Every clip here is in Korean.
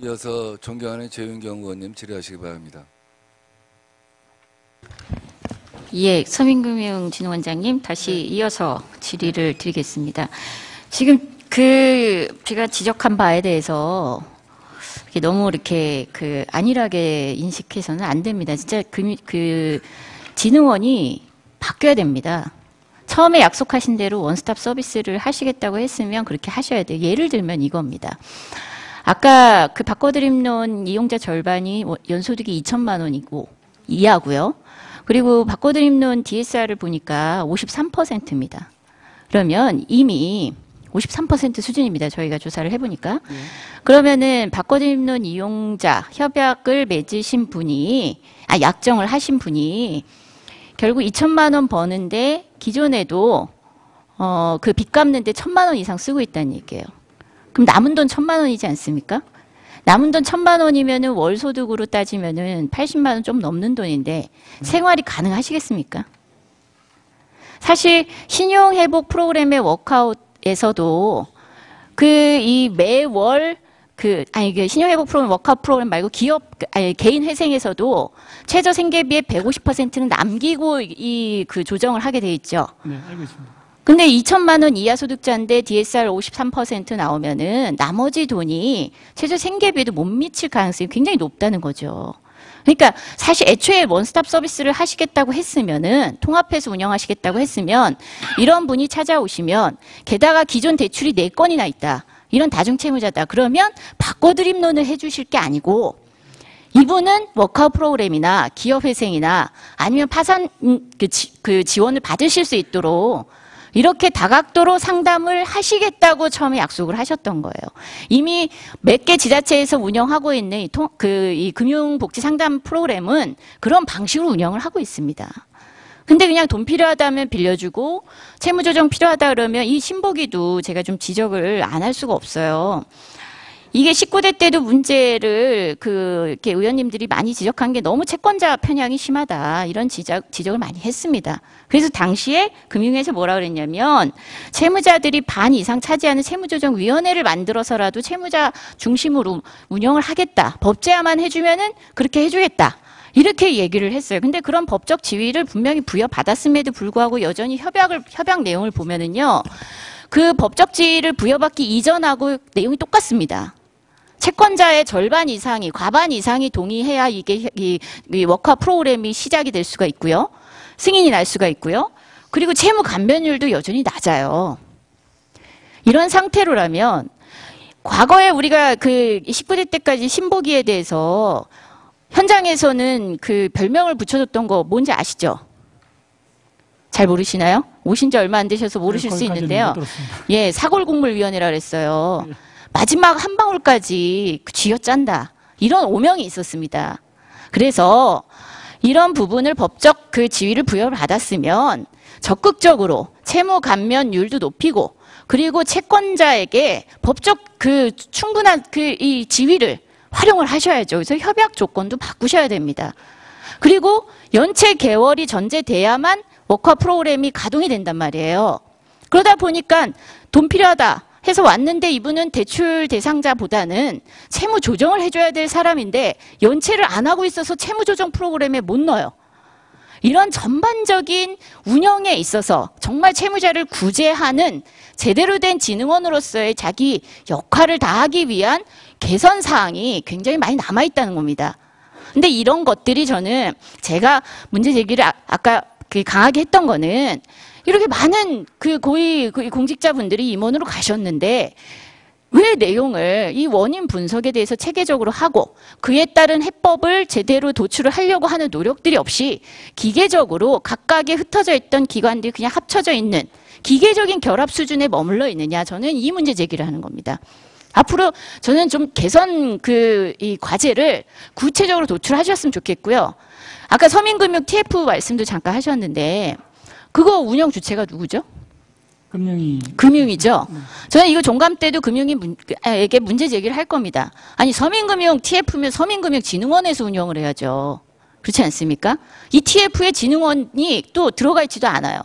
이어서 존경하는 재윤경 의원님 질의하시기 바랍니다. 예, 서민금융진흥원장님 다시 이어서 질의를 드리겠습니다. 지금 제가 지적한 바에 대해서 너무 이렇게 안일하게 인식해서는 안 됩니다. 진짜 진흥원이 바뀌어야 됩니다. 처음에 약속하신 대로 원스톱 서비스를 하시겠다고 했으면 그렇게 하셔야 돼요. 예를 들면 이겁니다. 아까 바꿔드림론 이용자 절반이 연소득이 2천만 원이고 이하고요. 그리고 바꿔드림론 DSR을 보니까 53%입니다. 그러면 이미 53% 수준입니다. 저희가 조사를 해보니까. 그러면은 바꿔드림론 이용자 협약을 맺으신 분이, 약정을 하신 분이 결국 2천만 원 버는데 기존에도 그 빚 갚는데 1,000만 원 이상 쓰고 있다는 얘기예요. 그럼 남은 돈 1,000만 원이지 않습니까? 남은 돈 1,000만 원이면은 월 소득으로 따지면은 80만 원 좀 넘는 돈인데 생활이 가능하시겠습니까? 사실 신용회복 프로그램의 워크아웃에서도 이 매월 신용회복 프로그램 워크아웃 프로그램 말고 개인 회생에서도 최저 생계비의 150%는 남기고 조정을 하게 돼 있죠. 네, 알고 있습니다. 근데 2천만 원 이하 소득자인데 DSR 53% 나오면은 나머지 돈이 최저 생계비에도 못 미칠 가능성이 굉장히 높다는 거죠. 그러니까 사실 애초에 원스톱 서비스를 하시겠다고 했으면은 통합해서 운영하시겠다고 했으면 이런 분이 찾아오시면 게다가 기존 대출이 4건이나 있다. 이런 다중채무자다. 그러면 바꿔드림론을 해주실 게 아니고 이분은 워크아웃 프로그램이나 기업회생이나 아니면 파산 지원을 받으실 수 있도록 이렇게 다각도로 상담을 하시겠다고 처음에 약속을 하셨던 거예요. 이미 몇 개 지자체에서 운영하고 있는 이 금융복지 상담 프로그램은 그런 방식으로 운영을 하고 있습니다. 근데 그냥 돈 필요하다면 빌려주고 채무조정 필요하다 그러면 이 신보기도 제가 좀 지적을 안 할 수가 없어요. 이게 19대 때도 문제를 이렇게 의원님들이 많이 지적한 게 너무 채권자 편향이 심하다. 이런 지적을 많이 했습니다. 그래서 당시에 금융위에서 뭐라 그랬냐면 채무자들이 반 이상 차지하는 채무조정위원회를 만들어서라도 채무자 중심으로 운영을 하겠다. 법제화만 해주면은 그렇게 해주겠다. 이렇게 얘기를 했어요. 근데 그런 법적 지위를 분명히 부여받았음에도 불구하고 여전히 협약 내용을 보면은요. 그 법적 지위를 부여받기 이전하고 내용이 똑같습니다. 채권자의 절반 이상이, 과반 이상이 동의해야 이게 이 워크아웃 프로그램이 시작이 될 수가 있고요. 승인이 날 수가 있고요. 그리고 채무 감변율도 여전히 낮아요. 이런 상태로라면 과거에 우리가 19대 때까지 신보기에 대해서 현장에서는 별명을 붙여줬던 거 뭔지 아시죠? 잘 모르시나요? 오신 지 얼마 안 되셔서 모르실 수 있는데요. 예, 사골국물위원회라 그랬어요. 네. 마지막 한 방울까지 쥐어짠다. 이런 오명이 있었습니다. 그래서 이런 부분을 법적 지위를 부여받았으면 적극적으로 채무 감면율도 높이고 그리고 채권자에게 법적 충분한 이 지위를 활용을 하셔야죠. 그래서 협약 조건도 바꾸셔야 됩니다. 그리고 연체 개월이 전제돼야만 워크아웃 프로그램이 가동이 된단 말이에요. 그러다 보니까 돈 필요하다 해서 왔는데 이분은 대출 대상자보다는 채무 조정을 해줘야 될 사람인데 연체를 안 하고 있어서 채무 조정 프로그램에 못 넣어요. 이런 전반적인 운영에 있어서 정말 채무자를 구제하는 제대로 된 진흥원으로서의 자기 역할을 다하기 위한 개선 사항이 굉장히 많이 남아있다는 겁니다. 근데 이런 것들이 저는 제가 문제 제기를 아까 강하게 했던 거는 이렇게 많은 고위 공직자분들이 임원으로 가셨는데 왜 내용을 이 원인 분석에 대해서 체계적으로 하고 그에 따른 해법을 제대로 도출을 하려고 하는 노력들이 없이 기계적으로 각각에 흩어져 있던 기관들이 그냥 합쳐져 있는 기계적인 결합 수준에 머물러 있느냐, 저는 이 문제 제기를 하는 겁니다. 앞으로 저는 좀 개선 이 과제를 구체적으로 도출하셨으면 좋겠고요. 아까 서민금융 TF 말씀도 잠깐 하셨는데 그거 운영 주체가 누구죠? 금융이죠. 저는 이거 종감 때도 금융에게 문제 제기를 할 겁니다. 아니 서민금융 TF면 서민금융진흥원에서 운영을 해야죠. 그렇지 않습니까? 이 TF에 진흥원이 또 들어가 있지도 않아요.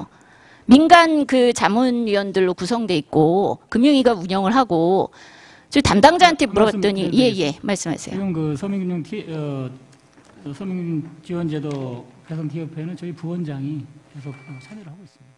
민간 자문위원들로 구성돼 있고 금융위가 운영을 하고 저 담당자한테 그 말씀 물어봤더니 드리겠습니다. 예, 말씀하세요. 지금 그 서민금융 지원제도 개선 TF에는 저희 부원장이 계속 참여를 하고 있습니다.